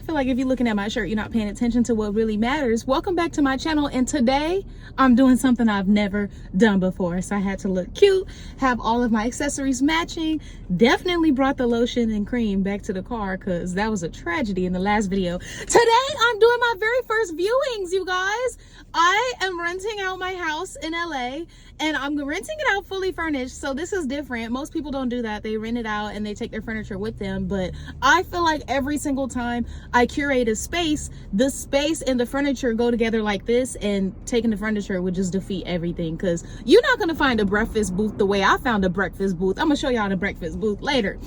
feel like if you're looking at my shirt, you're not paying attention to what really matters. Welcome back to my channel, and today I'm doing something I've never done before. So I had to look cute, have all of my accessories matching. Definitely brought the lotion and cream back to the car because that was a tragedy in the last video. Today I'm doing my very first viewings, you guys. I am renting out my house in LA, and I'm renting it out fully furnished. So this is different. Most people don't do that. They rent it out and they take their furniture with them. But I feel like every single time I curate a space, the space and the furniture go together like this, and taking the furniture would just defeat everything, because you're not going to find a breakfast booth the way I found a breakfast booth. I'm going to show y'all the breakfast booth later.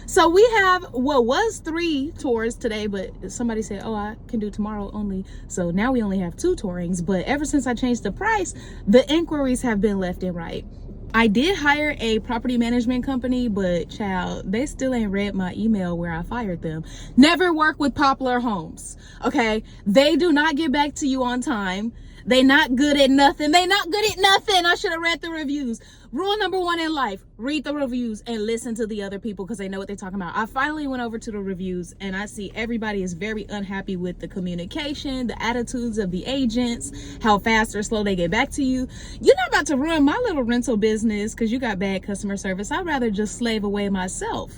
So we have what was 3 tours today, but somebody said, oh, I can do tomorrow only. So now we only have 2 tourings. But ever since I changed the price, the inquiries have been left and right. I did hire a property management company, but child, they still ain't read my email where I fired them. Never work with Popular Homes, okay? They do not get back to you on time. They not good at nothing. They not good at nothing. I should have read the reviews. Rule number 1 in life, read the reviews and listen to the other people because they know what they're talking about. I finally went over to the reviews and I see everybody is very unhappy with the communication, the attitudes of the agents, how fast or slow they get back to you. You're not about to ruin my little rental business because you got bad customer service. I'd rather just slave away myself.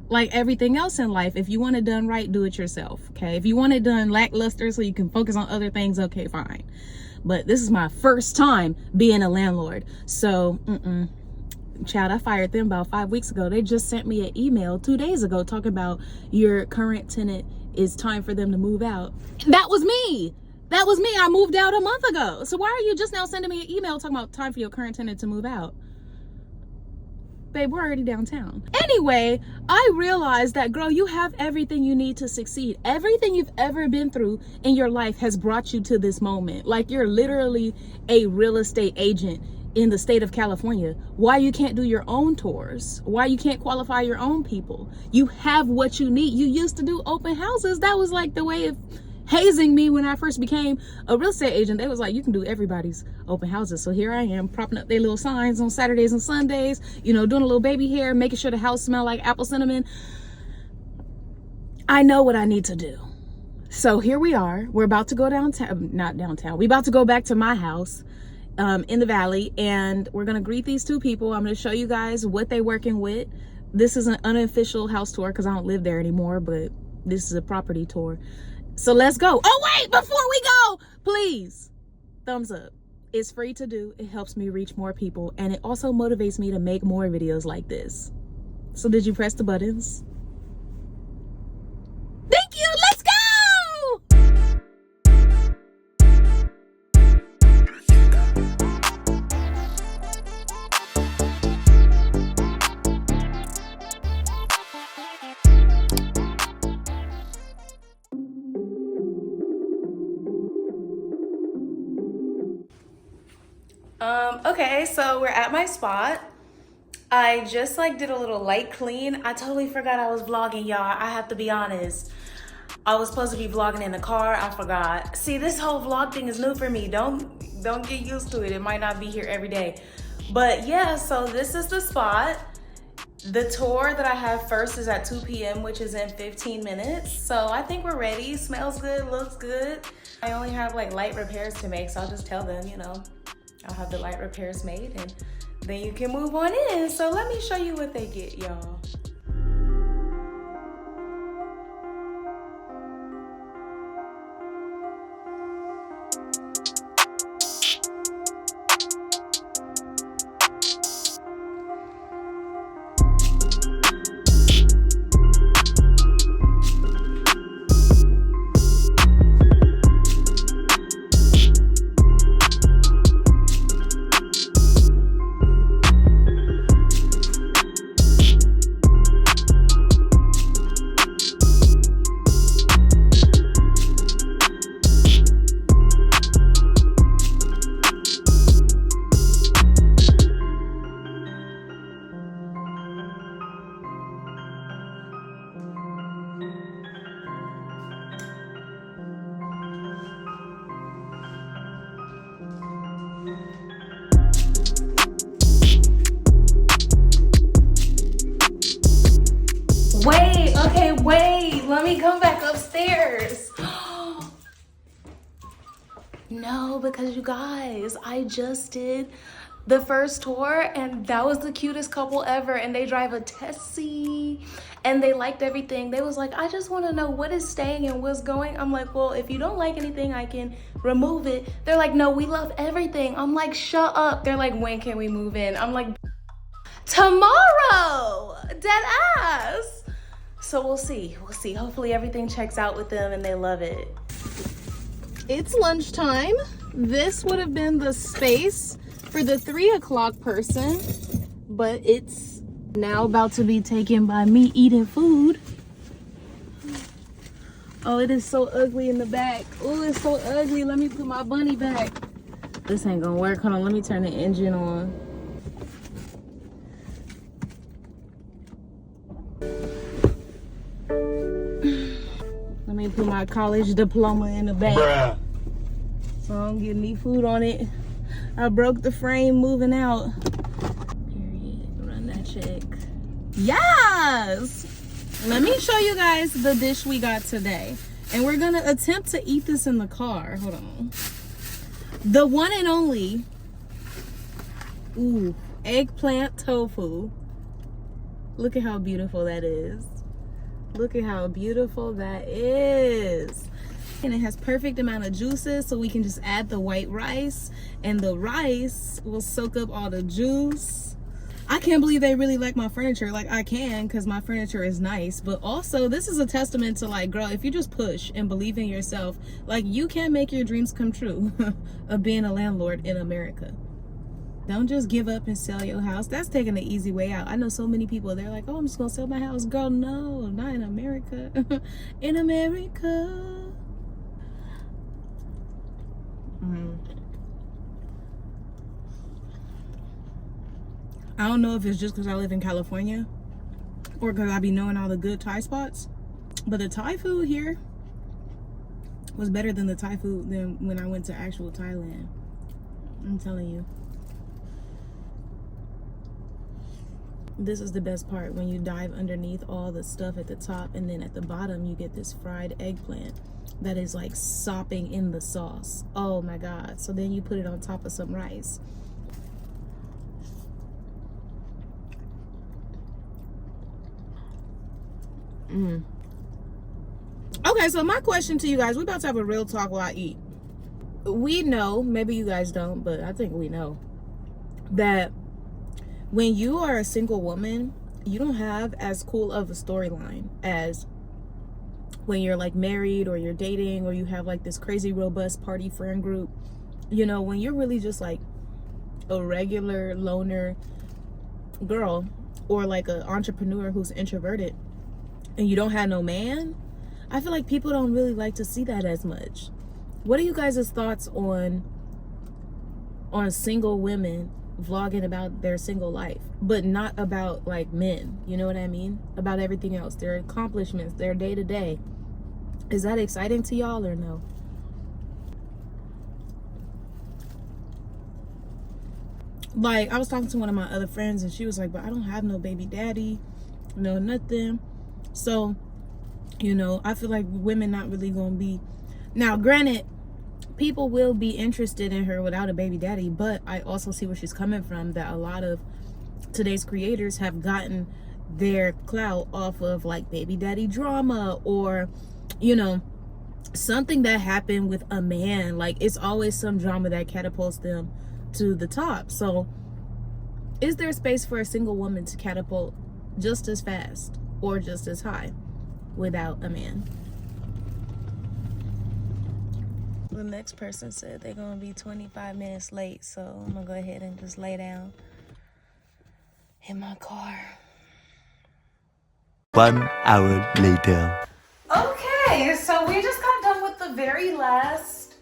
Like everything else in life, if you want it done right, do it yourself, okay? If you want it done lackluster so you can focus on other things, okay, fine. But this is my first time being a landlord. So, child, I fired them about 5 weeks ago. They just sent me an email 2 days ago talking about your current tenant, is time for them to move out. That was me. That was me. I moved out a month ago. So why are you just now sending me an email talking about time for your current tenant to move out? Babe, we're already downtown. Anyway, I realized that, girl, you have everything you need to succeed. Everything you've ever been through in your life has brought you to this moment. Like, you're literally a real estate agent in the state of California. Why you can't do your own tours? Why you can't qualify your own people? You have what you need. You used to do open houses. That was like the way of hazing me when I first became a real estate agent. They was like, you can do everybody's open houses. So here I am, propping up their little signs on Saturdays and Sundays, you know, doing a little baby hair, making sure the house smell like apple cinnamon. I know what I need to do. So here we are. We're about to go downtown, not downtown. We're about to go back to my house in the valley, and we're going to greet these 2 people. I'm going to show you guys what they're working with. This is an unofficial house tour because I don't live there anymore, but this is a property tour. So let's go. Oh, wait, before we go, please, thumbs up. It's free to do. It helps me reach more people, and it also motivates me to make more videos like this. So did you press the buttons? Thank you. Let's go. Okay, so we're at my spot. I just did a little light clean. I totally forgot I was vlogging, y'all. I have to be honest. I was supposed to be vlogging in the car. I forgot. See, this whole vlog thing is new for me. Don't get used to it. It might not be here every day. But yeah, so this is the spot. The tour that I have first is at 2 p.m., which is in 15 minutes. So I think we're ready. Smells good, looks good. I only have light repairs to make, so I'll just tell them, you know, I'll have the light repairs made and then you can move on in. So let me show you what they get, y'all. me come back upstairs. No, because you guys, I just did the first tour and that was the cutest couple ever, and they drive a Tessie and they liked everything. They was like, I just want to know what is staying and what's going. I'm like, well, if you don't like anything, I can remove it. They're like, no, we love everything. I'm like, shut up. They're like, when can we move in? I'm like, tomorrow, dead ass. So we'll see. Hopefully everything checks out with them and they love it. It's lunchtime. This would have been the space for the 3 o'clock person, but it's now about to be taken by me eating food. Oh, it is so ugly in the back. Oh, it's so ugly. Let me put my bunny back. This ain't gonna work. Hold on, let me turn the engine on. Let me put my college diploma in the back. Bruh. So I don't get any food on it. I broke the frame moving out. Period. Run that check. Yes! Let me show you guys the dish we got today. And we're gonna attempt to eat this in the car. Hold on. The one and only, ooh, eggplant tofu. Look at how beautiful that is. Look at how beautiful that is. And it has perfect amount of juices, so we can just add the white rice and the rice will soak up all the juice. I can't believe they really like my furniture. Like, I can, because my furniture is nice, but also this is a testament to, like, girl, if you just push and believe in yourself, like, you can make your dreams come true of being a landlord in America. Don't just give up and sell your house. That's taking the easy way out. I know so many people, they're like, oh, I'm just gonna sell my house. Girl, no, not in America. In America. I don't know if it's just because I live in California or because I be knowing all the good Thai spots, but the Thai food here was better than the Thai food than when I went to actual Thailand. I'm telling you. This is the best part, when you dive underneath all the stuff at the top, and then at the bottom you get this fried eggplant that is like sopping in the sauce. Oh my God. So then you put it on top of some rice. Okay, so my question to you guys, we about to have a real talk while I eat. We know, maybe you guys don't, but I think we know that when you are a single woman, you don't have as cool of a storyline as when you're like married or you're dating or you have like this crazy robust party friend group. You know, when you're really just like a regular loner girl or like an entrepreneur who's introverted and you don't have no man, I feel like people don't really like to see that as much. What are you guys' thoughts on single women vlogging about their single life, but not about like men? You know what I mean? About everything else, their accomplishments, their day-to-day. Is that exciting to y'all or no? Like, I was talking to one of my other friends and she was like, but I don't have no baby daddy, no nothing. So, you know, I feel like women not really gonna be, now granted, people will be interested in her without a baby daddy, but I also see where she's coming from, that a lot of today's creators have gotten their clout off of like baby daddy drama, or, you know, something that happened with a man. Like, it's always some drama that catapults them to the top. So is there space for a single woman to catapult just as fast or just as high without a man? The next person said they're gonna be 25 minutes late, so I'm gonna go ahead and just lay down in my car. 1 hour later. Okay, so we just got done with the very last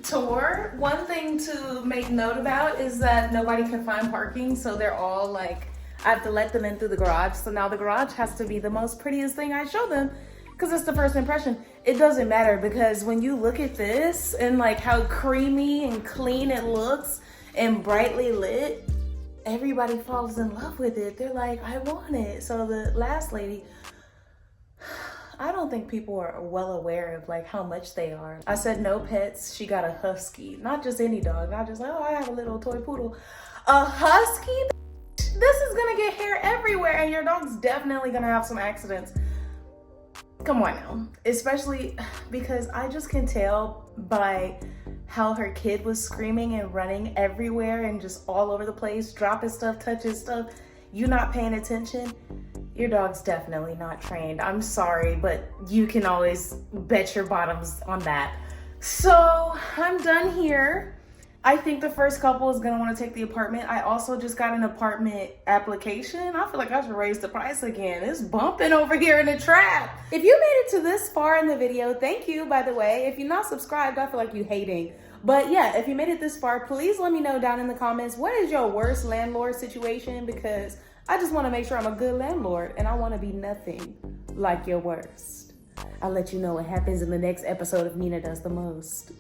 tour. One thing to make note about is that nobody can find parking, so they're all like, I have to let them in through the garage. So now the garage has to be the most prettiest thing I show them, because it's the first impression. It doesn't matter, because when you look at this and like how creamy and clean it looks and brightly lit, everybody falls in love with it. They're like, I want it. So the last lady, don't think people are well aware of like how much they are. I said no pets. She got a husky, not just any dog. Not just like, oh, I have a little toy poodle. A husky? This is gonna get hair everywhere, and your dog's definitely gonna have some accidents. Come on now. Especially because I just can tell by how her kid was screaming and running everywhere and just all over the place, dropping stuff, touching stuff. You not paying attention, your dog's definitely not trained. I'm sorry, but you can always bet your bottoms on that. So I'm done here. I think the first couple is gonna wanna take the apartment. I also just got an apartment application. I feel like I should raise the price again. It's bumping over here in the trap. If you made it to this far in the video, thank you, by the way. If you're not subscribed, I feel like you hating. But yeah, if you made it this far, please let me know down in the comments, what is your worst landlord situation? Because I just wanna make sure I'm a good landlord and I wanna be nothing like your worst. I'll let you know what happens in the next episode of Nina Does the Most.